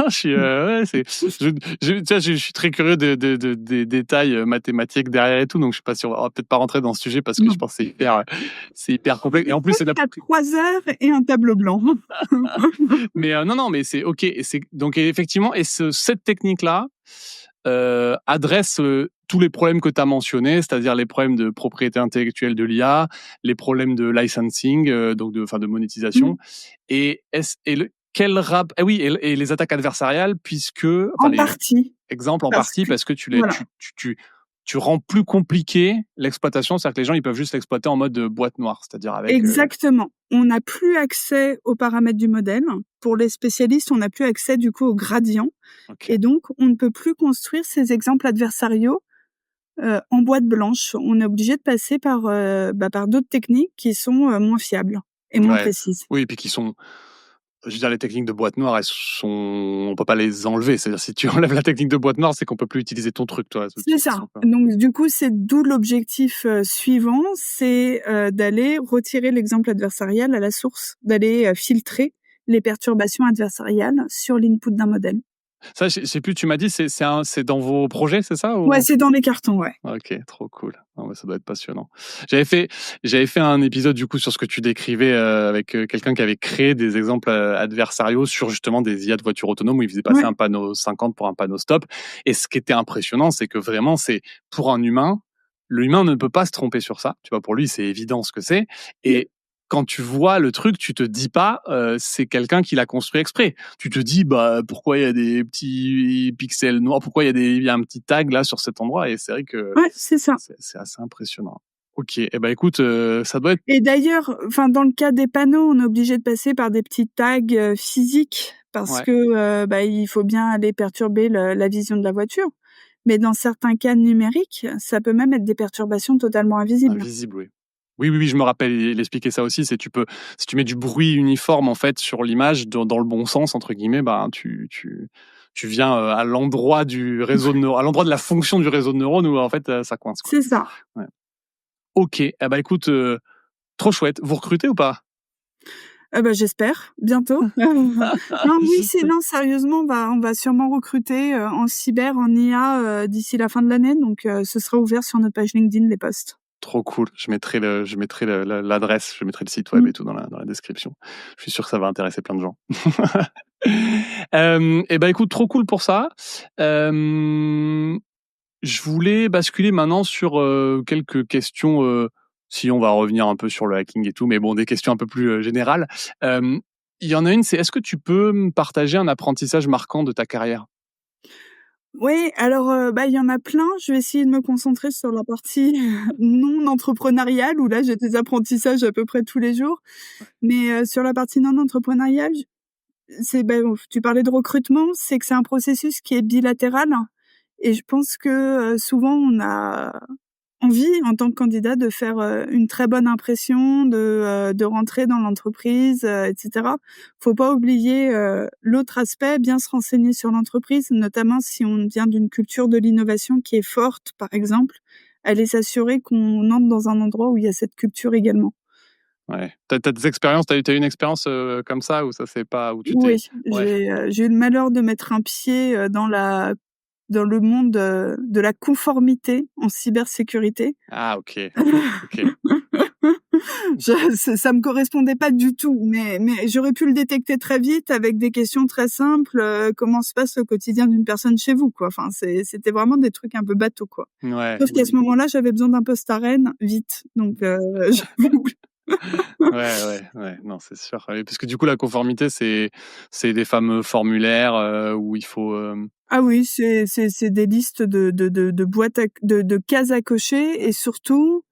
Je suis, ouais, tu vois, je suis très curieux des détails, mathématiques derrière et tout, donc je sais pas si on va peut-être pas rentrer dans ce sujet parce que je Non. pense que c'est hyper complexe, et en plus, c'est de la À 3 heures et un tableau blanc. mais non, non, mais c'est OK, et c'est donc effectivement, et cette technique-là, adresse, tous les problèmes que tu as mentionnés, c'est-à-dire les problèmes de propriété intellectuelle de l'IA, les problèmes de licensing, donc de Mmh. monétisation, et est-ce et le quel rap ah oui, et les attaques adversariales, puisque enfin En les partie, exemples en parce partie, que parce que tu les voilà. tu rends plus compliqué l'exploitation, c'est-à-dire que les gens, ils peuvent juste l'exploiter en mode, boîte noire, c'est-à-dire avec, Exactement. On n'a plus accès aux paramètres du modèle. Pour les spécialistes, on n'a plus accès du coup aux gradients OK. et donc on ne peut plus construire ces exemples adversariaux, en boîte blanche. On est obligé de passer par d'autres techniques qui sont, moins fiables et moins Ouais. précises. Oui, et puis qui sont je veux dire, les techniques de boîte noire, elles sont on peut pas les enlever. C'est-à-dire, si tu enlèves la technique de boîte noire, c'est qu'on peut plus utiliser ton truc, toi, de C'est toute ça. façon, quoi. Donc du coup, c'est d'où l'objectif, suivant, c'est, d'aller retirer l'exemple adversarial à la source, d'aller, filtrer les perturbations adversariales sur l'input d'un modèle. Ça, je sais plus, tu m'as dit, c'est dans vos projets, c'est ça Ouais, ou... c'est dans les cartons, ouais. Ok, trop cool. Ah ouais, ça doit être passionnant. J'avais fait, j'avais fait un épisode du coup sur ce que tu décrivais avec quelqu'un qui avait créé des exemples adversariaux sur justement des IA de voitures autonomes où il faisait passer Ouais, un panneau 50 pour un panneau stop. Et ce qui était impressionnant, c'est que vraiment, c'est pour un humain, l'humain ne peut pas se tromper sur ça. Tu vois, pour lui, c'est évident ce que c'est. mmh, Et quand tu vois le truc, tu te dis pas, c'est quelqu'un qui l'a construit exprès. Tu te dis, bah, pourquoi il y a des petits pixels noirs, pourquoi il y a un petit tag là sur cet endroit. Et c'est vrai que ouais, c'est ça. c'est assez impressionnant. Ok, eh ben écoute, ça doit être... Et d'ailleurs, enfin, dans le cas des panneaux, on est obligé de passer par des petits tags, physiques parce Ouais, que, bah, il faut bien aller perturber la vision de la voiture. Mais dans certains cas numériques, ça peut même être des perturbations totalement invisibles. invisible, oui. Oui, oui, oui, je me rappelle, il expliquait ça aussi, c'est si tu mets du bruit uniforme en fait sur l'image dans le bon sens entre guillemets, ben tu viens à l'endroit du réseau de neurones, à l'endroit de la fonction du réseau de neurones où en fait ça coince quoi. C'est ça. Ouais. Ok, eh ben écoute, trop chouette. Vous recrutez ou pas? Bah, j'espère, bientôt. Non, oui, non, sérieusement, on va sûrement recruter, en cyber, en IA, d'ici la fin de l'année, donc ce sera ouvert sur notre page LinkedIn, les postes. Trop cool. Je mettrai l'adresse, je mettrai le site web Mmh. et tout dans la description. Je suis sûr que ça va intéresser plein de gens. Et ben écoute, trop cool pour ça. Je voulais basculer maintenant sur quelques questions. Si on va revenir un peu sur le hacking et tout, mais bon, des questions un peu plus générales. Euh, Il y en a une, c'est est-ce que tu peux me partager un apprentissage marquant de ta carrière? Oui, alors, bah, il y en a plein. Je vais essayer de me concentrer sur la partie non entrepreneuriale où là, j'ai des apprentissages à peu près tous les jours. Mais, sur la partie non entrepreneuriale, bon, tu parlais de recrutement, c'est que c'est un processus qui est bilatéral et je pense que, souvent on a envie en tant que candidat de faire, une très bonne impression, de rentrer dans l'entreprise, et cetera. Faut pas oublier, l'autre aspect, bien se renseigner sur l'entreprise, notamment si on vient d'une culture de l'innovation qui est forte, par exemple, aller s'assurer qu'on entre dans un endroit où il y a cette culture également. Ouais. T'as des expériences, t'as eu une expérience comme ça où ça c'est pas où tu Oui, t'es. Ouais. j'ai eu le malheur de mettre un pied, dans le monde, de la conformité en cybersécurité. Ah ok. Ok. Ça me correspondait pas du tout, mais j'aurais pu le détecter très vite avec des questions très simples, comment se passe le quotidien d'une personne chez vous, quoi. Enfin, c'était vraiment des trucs un peu bateaux, quoi. Ouais. Sauf qu'à ce moment-là, j'avais besoin d'un poste à Rennes, vite, donc j'avais oublié. Ouais, ouais, ouais. Non, c'est sûr. Ouais, parce que du coup, la conformité, c'est des fameux formulaires où il faut. Ah oui, c'est des listes de boîtes à de cases à cocher et surtout,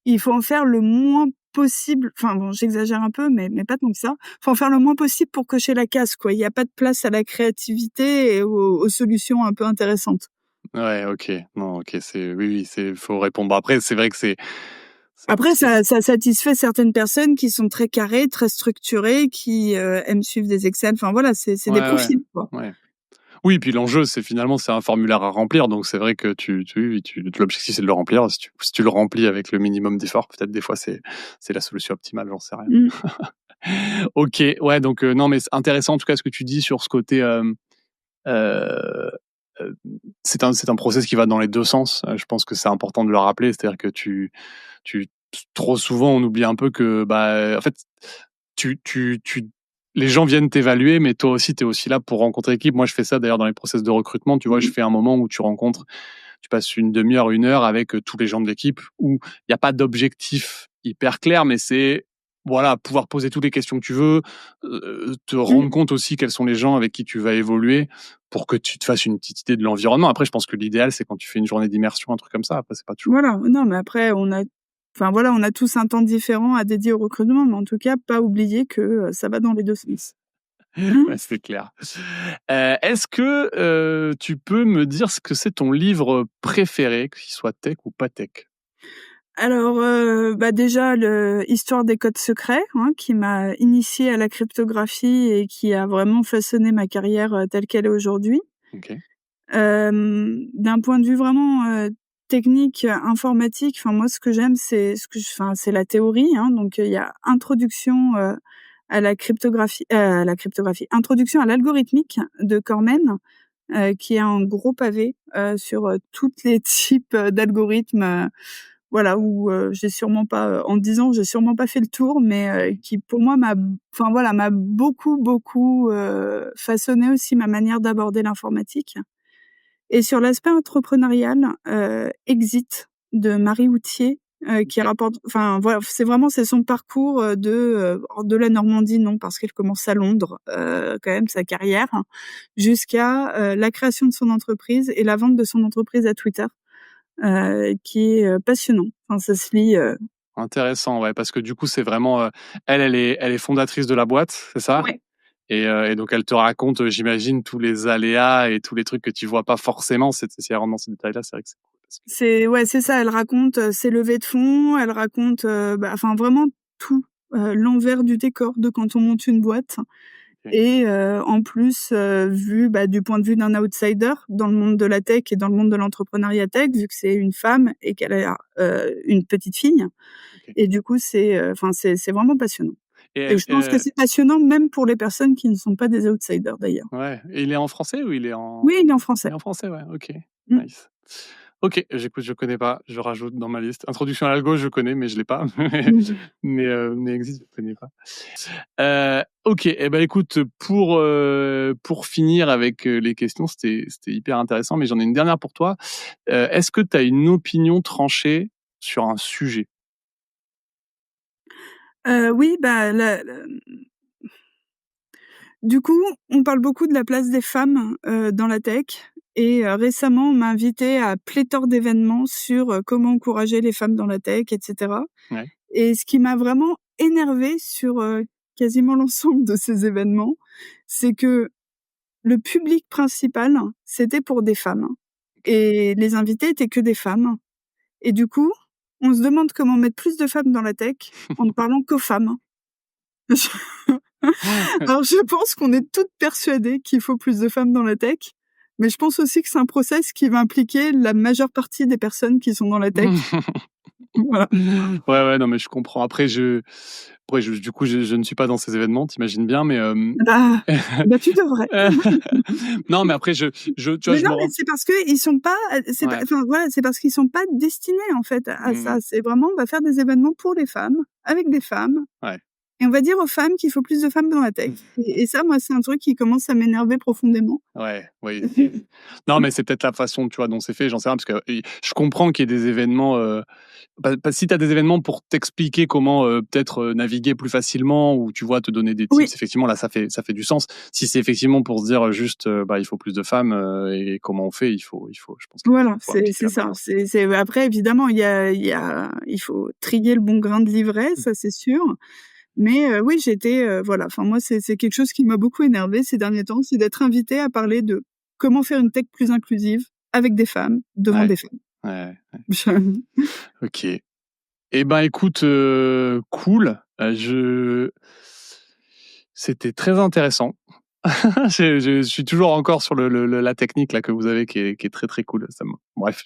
il faut en faire le moins possible, enfin bon, j'exagère un peu, mais pas tant que ça. Faut en faire le moins possible pour cocher la case, quoi. Il y a pas de place à la créativité et aux solutions un peu intéressantes. Ouais, ok. Non, ok. Oui, oui, faut répondre. Bon, après, c'est vrai que Après ça satisfait certaines personnes qui sont très carrées, très structurées, qui, aiment suivre des Excel, enfin voilà, c'est des ouais, ouais, profils, quoi. ouais. Oui, puis l'enjeu, c'est finalement, c'est un formulaire à remplir, donc c'est vrai que oui, l'objectif, c'est de le remplir. Si tu le remplis avec le minimum d'effort, peut-être des fois, c'est la solution optimale, j'en sais rien. Mmh. Ok, ouais, donc non, mais c'est intéressant en tout cas ce que tu dis sur ce côté. Euh, c'est un process qui va dans les deux sens. Je pense que c'est important de le rappeler, c'est-à-dire que tu, trop souvent, on oublie un peu que, bah, en fait, tu, tu, tu, les gens viennent t'évaluer, mais toi aussi, tu es aussi là pour rencontrer l'équipe. Moi, je fais ça d'ailleurs dans les process de recrutement. Tu vois, je Mmh. fais un moment où tu passes une demi-heure, une heure avec tous les gens de l'équipe où il n'y a pas d'objectif hyper clair, mais c'est voilà, pouvoir poser toutes les questions que tu veux, te rendre Mmh. compte aussi quels sont les gens avec qui tu vas évoluer pour que tu te fasses une petite idée de l'environnement. Après, je pense que l'idéal, c'est quand tu fais une journée d'immersion, un truc comme ça. Après, c'est pas toujours. Voilà, non, mais après enfin voilà, on a tous un temps différent à dédier au recrutement, mais en tout cas, pas oublier que, ça va dans les 2 sens. Ouais, c'est clair. Est-ce que tu peux me dire ce que c'est ton livre préféré, qu'il soit tech ou pas tech? Alors, bah, déjà le Histoire des codes secrets, hein, qui m'a initiée à la cryptographie et qui a vraiment façonné ma carrière, telle qu'elle est aujourd'hui. Ok. D'un point de vue vraiment, technique, informatique, enfin moi ce que j'aime c'est la théorie, hein, donc il y a Introduction, à la cryptographie, Introduction à l'algorithmique de Cormen. qui est un gros pavé, sur, toutes les types, d'algorithmes, voilà, où, j'ai sûrement pas, en 10 ans, j'ai sûrement pas fait le tour, mais, qui pour moi enfin voilà, m'a beaucoup, beaucoup, façonné aussi ma manière d'aborder l'informatique. Et sur l'aspect entrepreneurial, Exit de Marie Houtier, qui OK. rapporte enfin voilà, c'est son parcours, de la Normandie, non, parce qu'elle commence à Londres, quand même sa carrière, jusqu'à, la création de son entreprise et la vente de son entreprise à Twitter, qui est, passionnant. Enfin ça se lit, Intéressant, ouais, parce que du coup, c'est vraiment, elle est fondatrice de la boîte, c'est ça? ouais. Et donc elle te raconte, j'imagine tous les aléas et tous les trucs que tu vois pas forcément. Si elle rentre dans ces détails-là, c'est vrai que c'est cool parce que C'est ça, elle raconte, ses levées de fonds, elle raconte, enfin vraiment tout, l'envers du décor de quand on monte une boîte. OK. Et en plus, vu, du point de vue d'un outsider dans le monde de la tech et dans le monde de l'entrepreneuriat tech, vu que c'est une femme et qu'elle a, une petite fille OK. et du coup, enfin, c'est vraiment passionnant Et et elle je pense que c'est passionnant même pour les personnes qui ne sont pas des outsiders, d'ailleurs. ouais, et il est en français ou il est en Oui, il est en il français. est en français, ouais, OK, Mmh. nice. OK, j'écoute, je connais pas, je rajoute dans ma liste. Introduction à l'algo, je connais, mais je l'ai pas. Mmh. Mais Exit, je connais pas. OK, et ben écoute, pour finir avec, les questions, c'était hyper intéressant, mais j'en ai une dernière pour toi. Est-ce que tu as une opinion tranchée sur un sujet? Oui, du coup, on parle beaucoup de la place des femmes, dans la tech et récemment, on m'a invitée à pléthore d'événements sur, comment encourager les femmes dans la tech et cetera Ouais. et ce qui m'a vraiment énervée sur, quasiment l'ensemble de ces événements, c'est que le public principal, c'était pour des femmes OK. et les invités étaient que des femmes et du coup, on se demande comment mettre plus de femmes dans la tech en ne parlant qu'aux femmes. Alors je pense qu'on est toutes persuadées qu'il faut plus de femmes dans la tech, mais je pense aussi que c'est un process qui va impliquer la majeure partie des personnes qui sont dans la tech. Voilà. Ouais, ouais, non, mais je comprends. Après du coup, je ne suis pas dans ces événements, tu imagines bien, mais Bah tu devrais. non, mais après tu vois, Mais je non, me mais rends c'est parce qu'ils sont pas, c'est pas ouais. enfin voilà, c'est parce qu'ils sont pas destinés en fait à Mmh ça. mh. C'est vraiment on va faire des événements pour les femmes, avec des femmes Ouais. et on va dire aux femmes qu'il faut plus de femmes dans la tech et ça moi c'est un truc qui commence à m'énerver profondément. Ouais, oui. Non, mais c'est peut-être la façon, tu vois, dont c'est fait, j'en sais rien, parce que je comprends qu'il y ait des événements, si tu as des événements pour t'expliquer comment, peut-être, naviguer plus facilement ou tu vois, te donner des Oui, tips, effectivement, là, ça fait du sens. Si c'est effectivement pour se dire, juste, il faut plus de femmes, et comment on fait, il faut je pense qu'il voilà, faut impliquer c'est la ça. balance. C'est après évidemment il faut trier le bon grain de livret, Mmh. ça c'est sûr. Mais oui, j'étais, voilà, enfin moi c'est quelque chose qui m'a beaucoup énervée ces derniers temps, c'est d'être invitée à parler de comment faire une tech plus inclusive avec des femmes, devant Ouais, des femmes. ouais, OK. Eh ben, écoute, cool, c'était très intéressant. Je suis toujours encore sur la technique là que vous avez qui est très, très cool. Bref,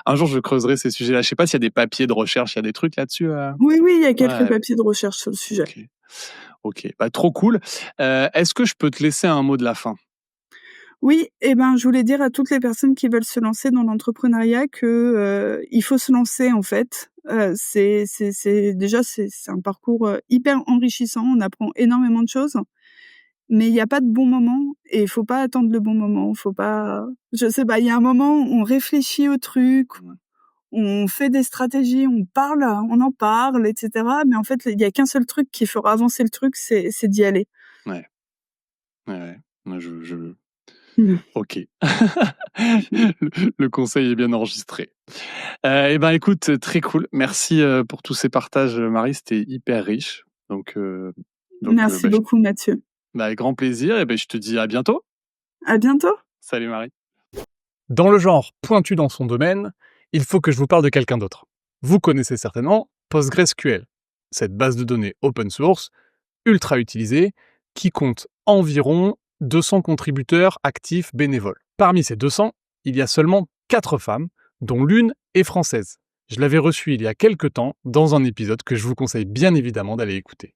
un jour je creuserai ces sujets-là. Je sais pas s'il y a des papiers de recherche, il y a des trucs là-dessus? Oui, oui, il y a quelques Ouais, papiers de recherche sur le sujet. OK. OK, bah, trop cool. Est-ce que je peux te laisser un mot de la fin? Oui et ben, je voulais dire à toutes les personnes qui veulent se lancer dans l'entrepreneuriat que, il faut se lancer en fait. C'est déjà c'est un parcours, hyper enrichissant, on apprend énormément de choses. Mais il y a pas de bon moment et il faut pas attendre le bon moment. Faut pas je sais pas, il y a un moment où on réfléchit au truc, Mmh. on fait des stratégies, on parle, on en parle et cetera, mais en fait, il y a qu'un seul truc qui fera avancer le truc, c'est d'y aller. Ouais, ouais, ouais. Ouais, Mmh. OK. Le conseil est bien enregistré. Et ben, écoute, très cool. Merci, pour tous ces partages, Marie, c'était hyper riche. Merci Bah, beaucoup Mathieu. avec grand plaisir et ben, je te dis à bientôt. À bientôt. Salut Marie. Dans le genre pointu dans son domaine, il faut que je vous parle de quelqu'un d'autre. Vous connaissez certainement PostgreSQL, cette base de données open source, ultra utilisée, qui compte environ 200 contributeurs actifs bénévoles. Parmi ces 200, il y a seulement 4 femmes, dont l'une est française. Je l'avais reçue il y a quelques temps dans un épisode que je vous conseille bien évidemment d'aller écouter.